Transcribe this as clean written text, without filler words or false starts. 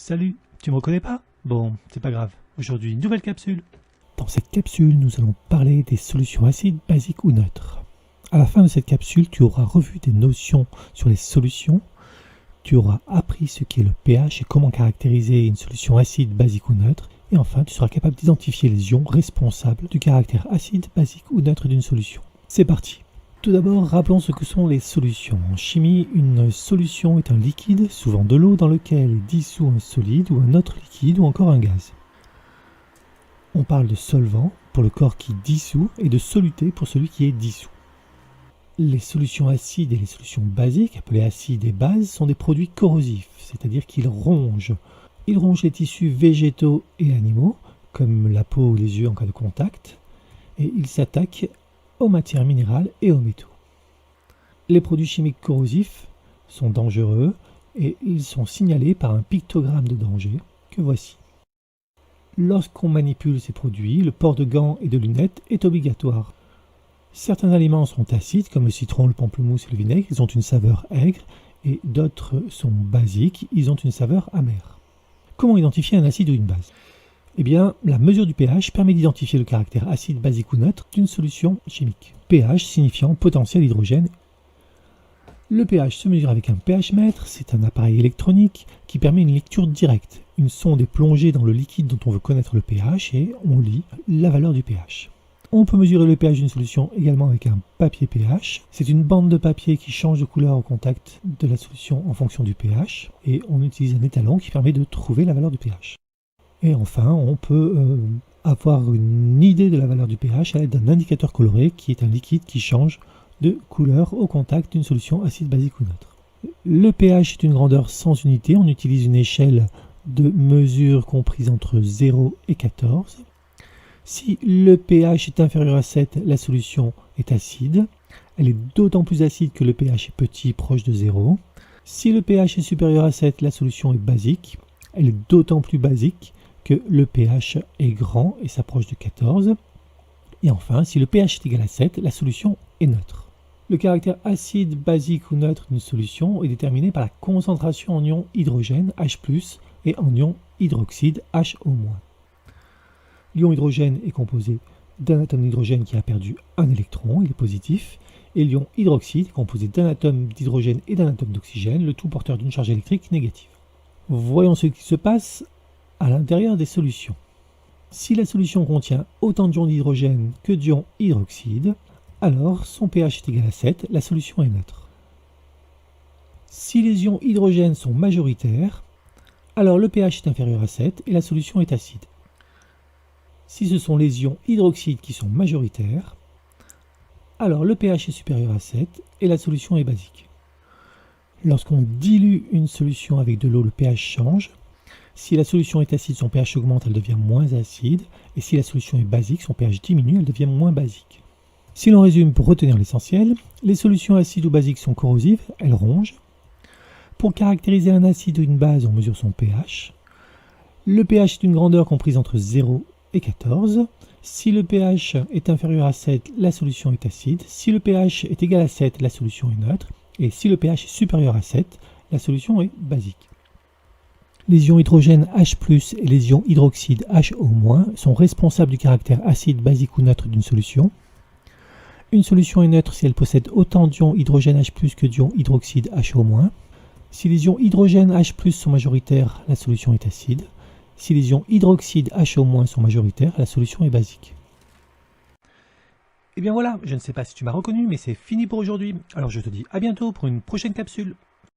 Salut, tu me reconnais pas? Bon, c'est pas grave. Aujourd'hui, une nouvelle capsule. Dans cette capsule, nous allons parler des solutions acides, basiques ou neutres. À la fin de cette capsule, tu auras revu des notions sur les solutions. Tu auras appris ce qu'est le pH et comment caractériser une solution acide, basique ou neutre. Et enfin, tu seras capable d'identifier les ions responsables du caractère acide, basique ou neutre d'une solution. C'est parti! Tout d'abord, rappelons ce que sont les solutions. En chimie, une solution est un liquide, souvent de l'eau, dans lequel est dissous un solide ou un autre liquide ou encore un gaz. On parle de solvant pour le corps qui dissout et de soluté pour celui qui est dissous. Les solutions acides et les solutions basiques, appelées acides et bases, sont des produits corrosifs, c'est-à-dire qu'ils rongent. Ils rongent les tissus végétaux et animaux, comme la peau ou les yeux en cas de contact, et ils s'attaquent aux matières minérales et aux métaux. Les produits chimiques corrosifs sont dangereux et ils sont signalés par un pictogramme de danger que voici. Lorsqu'on manipule ces produits, le port de gants et de lunettes est obligatoire. Certains aliments sont acides comme le citron, le pamplemousse et le vinaigre, ils ont une saveur aigre, et d'autres sont basiques, ils ont une saveur amère. Comment identifier un acide ou une base ? Eh bien, la mesure du pH permet d'identifier le caractère acide, basique ou neutre d'une solution chimique. pH signifiant potentiel hydrogène. Le pH se mesure avec un pH-mètre, c'est un appareil électronique qui permet une lecture directe. Une sonde est plongée dans le liquide dont on veut connaître le pH et on lit la valeur du pH. On peut mesurer le pH d'une solution également avec un papier pH. C'est une bande de papier qui change de couleur au contact de la solution en fonction du pH et on utilise un étalon qui permet de trouver la valeur du pH. Et enfin, on peut avoir une idée de la valeur du pH à l'aide d'un indicateur coloré qui est un liquide qui change de couleur au contact d'une solution acide, basique ou neutre. Le pH est une grandeur sans unité. On utilise une échelle de mesure comprise entre 0 et 14. Si le pH est inférieur à 7, la solution est acide. Elle est d'autant plus acide que le pH est petit, proche de 0. Si le pH est supérieur à 7, la solution est basique. Elle est d'autant plus basique que le pH est grand et s'approche de 14. Et enfin, si le pH est égal à 7, la solution est neutre. Le caractère acide, basique ou neutre d'une solution est déterminé par la concentration en ion hydrogène H+, et en ion hydroxyde HO-. L'ion hydrogène est composé d'un atome d'hydrogène qui a perdu un électron, il est positif, et l'ion hydroxyde est composé d'un atome d'hydrogène et d'un atome d'oxygène, le tout porteur d'une charge électrique négative. Voyons ce qui se passe à l'intérieur des solutions. Si la solution contient autant d'ions d'hydrogène que d'ions hydroxyde, alors son pH est égal à 7, la solution est neutre. Si les ions hydrogène sont majoritaires, alors le pH est inférieur à 7 et la solution est acide. Si ce sont les ions hydroxyde qui sont majoritaires, alors le pH est supérieur à 7 et la solution est basique. Lorsqu'on dilue une solution avec de l'eau, le pH change. Si la solution est acide, son pH augmente, elle devient moins acide. Et si la solution est basique, son pH diminue, elle devient moins basique. Si l'on résume pour retenir l'essentiel, les solutions acides ou basiques sont corrosives, elles rongent. Pour caractériser un acide ou une base, on mesure son pH. Le pH est une grandeur comprise entre 0 et 14. Si le pH est inférieur à 7, la solution est acide. Si le pH est égal à 7, la solution est neutre. Et si le pH est supérieur à 7, la solution est basique. Les ions hydrogène H+, et les ions hydroxyde HO- sont responsables du caractère acide, basique ou neutre d'une solution. Une solution est neutre si elle possède autant d'ions hydrogène H+, que d'ions hydroxyde HO-. Si les ions hydrogène H+, sont majoritaires, la solution est acide. Si les ions hydroxyde HO- sont majoritaires, la solution est basique. Et bien voilà, je ne sais pas si tu m'as reconnu, mais c'est fini pour aujourd'hui. Alors je te dis à bientôt pour une prochaine capsule.